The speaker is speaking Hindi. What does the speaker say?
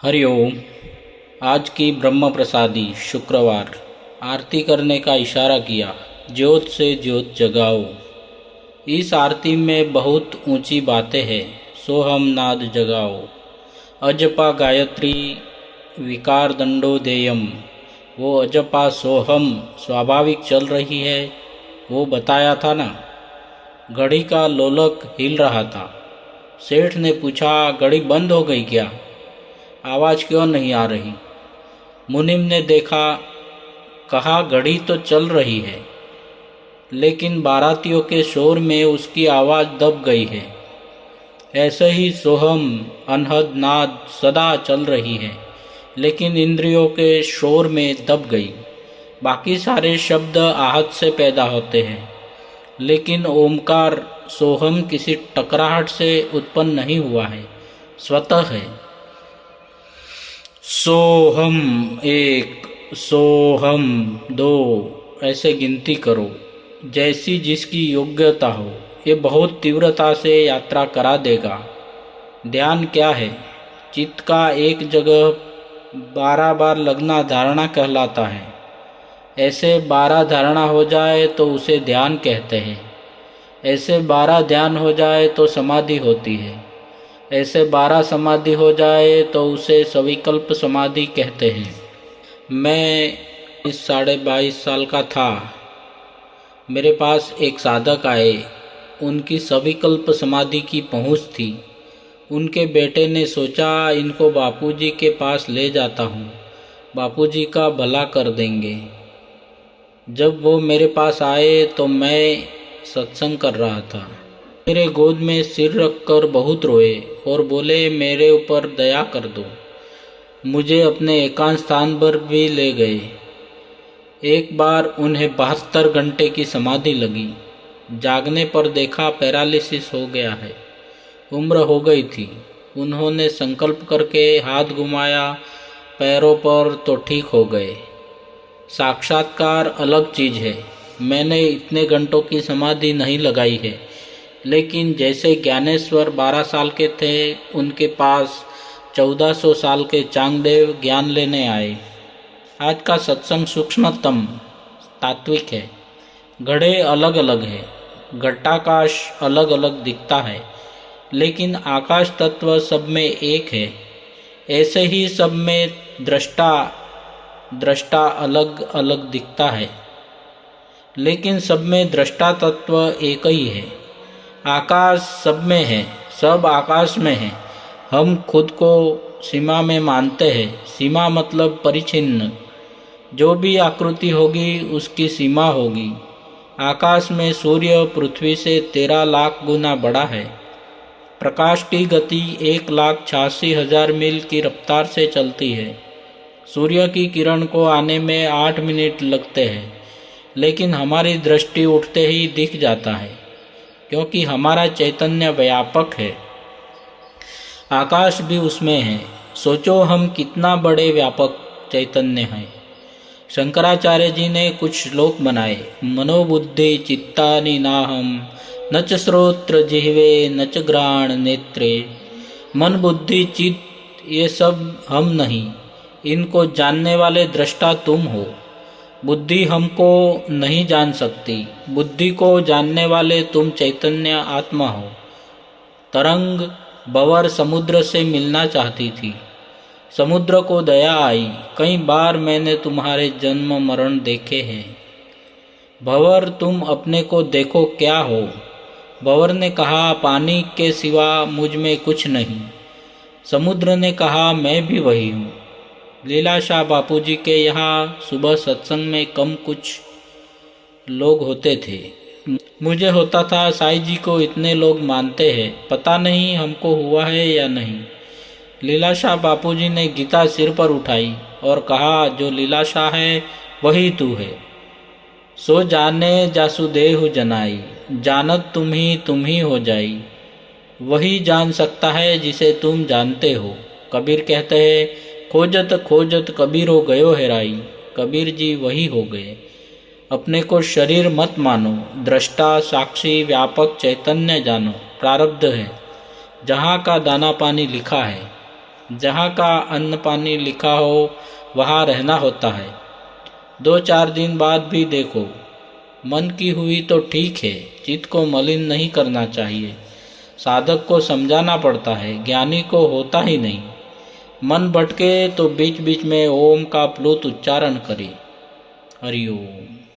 हरिओम। आज की ब्रह्म प्रसादी शुक्रवार आरती करने का इशारा किया। ज्योत से ज्योत जगाओ। इस आरती में बहुत ऊंची बातें हैं। सोहम नाद जगाओ। अजपा गायत्री विकार दंडोदेयम। वो अजपा सोहम स्वाभाविक चल रही है, वो बताया था ना। घड़ी का लोलक हिल रहा था। सेठ ने पूछा, घड़ी बंद हो गई क्या? आवाज़ क्यों नहीं आ रही? मुनिम ने देखा, कहा घड़ी तो चल रही है, लेकिन बारातियों के शोर में उसकी आवाज़ दब गई है। ऐसे ही सोहम अनहद नाद सदा चल रही है, लेकिन इंद्रियों के शोर में दब गई। बाकी सारे शब्द आहत से पैदा होते हैं, लेकिन ओमकार सोहम किसी टकराहट से उत्पन्न नहीं हुआ है, स्वतः है। सोहम एक, सोहम दो, ऐसे गिनती करो, जैसी जिसकी योग्यता हो। ये बहुत तीव्रता से यात्रा करा देगा। ध्यान क्या है? चित्त का एक जगह 12 बार लगना धारणा कहलाता है। ऐसे 12 धारणा हो जाए तो उसे ध्यान कहते हैं। ऐसे 12 ध्यान हो जाए तो समाधि होती है। ऐसे 12 समाधि हो जाए तो उसे सविकल्प समाधि कहते हैं। मैं 22.5 साल का था। मेरे पास एक साधक आए। उनकी सविकल्प समाधि की पहुंच थी। उनके बेटे ने सोचा, इनको बापूजी के पास ले जाता हूँ, बापूजी का भला कर देंगे। जब वो मेरे पास आए तो मैं सत्संग कर रहा था। मेरे गोद में सिर रखकर बहुत रोए और बोले, मेरे ऊपर दया कर दो। मुझे अपने एकांत स्थान पर भी ले गए। एक बार उन्हें 72 घंटे की समाधि लगी। जागने पर देखा पैरालिसिस हो गया है। उम्र हो गई थी। उन्होंने संकल्प करके हाथ घुमाया पैरों पर तो ठीक हो गए। साक्षात्कार अलग चीज़ है। मैंने इतने घंटों की समाधि नहीं लगाई है, लेकिन जैसे ज्ञानेश्वर 12 साल के थे, उनके पास 1400 साल के चांगदेव ज्ञान लेने आए। आज का सत्संग सूक्ष्मतम तात्विक है। घड़े अलग अलग है, घटाकाश अलग अलग दिखता है, लेकिन आकाश तत्व सब में एक है। ऐसे ही सब में दृष्टा अलग अलग दिखता है, लेकिन सब में दृष्टा तत्व एक ही है। आकाश सब में है, सब आकाश में है। हम खुद को सीमा में मानते हैं। सीमा मतलब परिचिन्न। जो भी आकृति होगी उसकी सीमा होगी। आकाश में सूर्य पृथ्वी से 13 लाख गुना बड़ा है। प्रकाश की गति 1,86,000 मील की रफ्तार से चलती है। सूर्य की किरण को आने में 8 मिनट लगते हैं, लेकिन हमारी दृष्टि उठते ही दिख जाता है, क्योंकि हमारा चैतन्य व्यापक है। आकाश भी उसमें है। सोचो हम कितना बड़े व्यापक चैतन्य हैं। शंकराचार्य जी ने कुछ श्लोक बनाए। मनोबुद्धि चित्तानि नाहम न च श्रोत्र जिह्वे न च घ्राण नेत्रे। मन बुद्धि चित्त ये सब हम नहीं, इनको जानने वाले दृष्टा तुम हो। बुद्धि हमको नहीं जान सकती, बुद्धि को जानने वाले तुम चैतन्य आत्मा हो। तरंग भंवर समुद्र से मिलना चाहती थी। समुद्र को दया आई, कई बार मैंने तुम्हारे जन्म मरण देखे हैं। भंवर तुम अपने को देखो क्या हो। भंवर ने कहा, पानी के सिवा मुझ में कुछ नहीं। समुद्र ने कहा, मैं भी वही हूँ। लीलाशाह बापूजी के यहाँ सुबह सत्संग में कम कुछ लोग होते थे। मुझे होता था, साईं जी को इतने लोग मानते हैं, पता नहीं हमको हुआ है या नहीं। लीलाशाह बापूजी ने गीता सिर पर उठाई और कहा, जो लीलाशाह है वही तू है। सो जाने जासुदेव जनाई, जानत तुम ही हो जाई। वही जान सकता है जिसे तुम जानते हो। कबीर कहते हैं, खोजत खोजत कबीरो गयो हेराई। कबीर जी वही हो गए। अपने को शरीर मत मानो, दृष्टा साक्षी व्यापक चैतन्य जानो। प्रारब्ध है, जहाँ का दाना पानी लिखा है। जहाँ का अन्न पानी लिखा हो वहाँ रहना होता है। 2-4 दिन बाद भी देखो, मन की हुई तो ठीक है, चित्त को मलिन नहीं करना चाहिए। साधक को समझाना पड़ता है, ज्ञानी को होता ही नहीं। मन भटके तो बीच बीच में ओम का प्लुत उच्चारण करे। हरि ओम।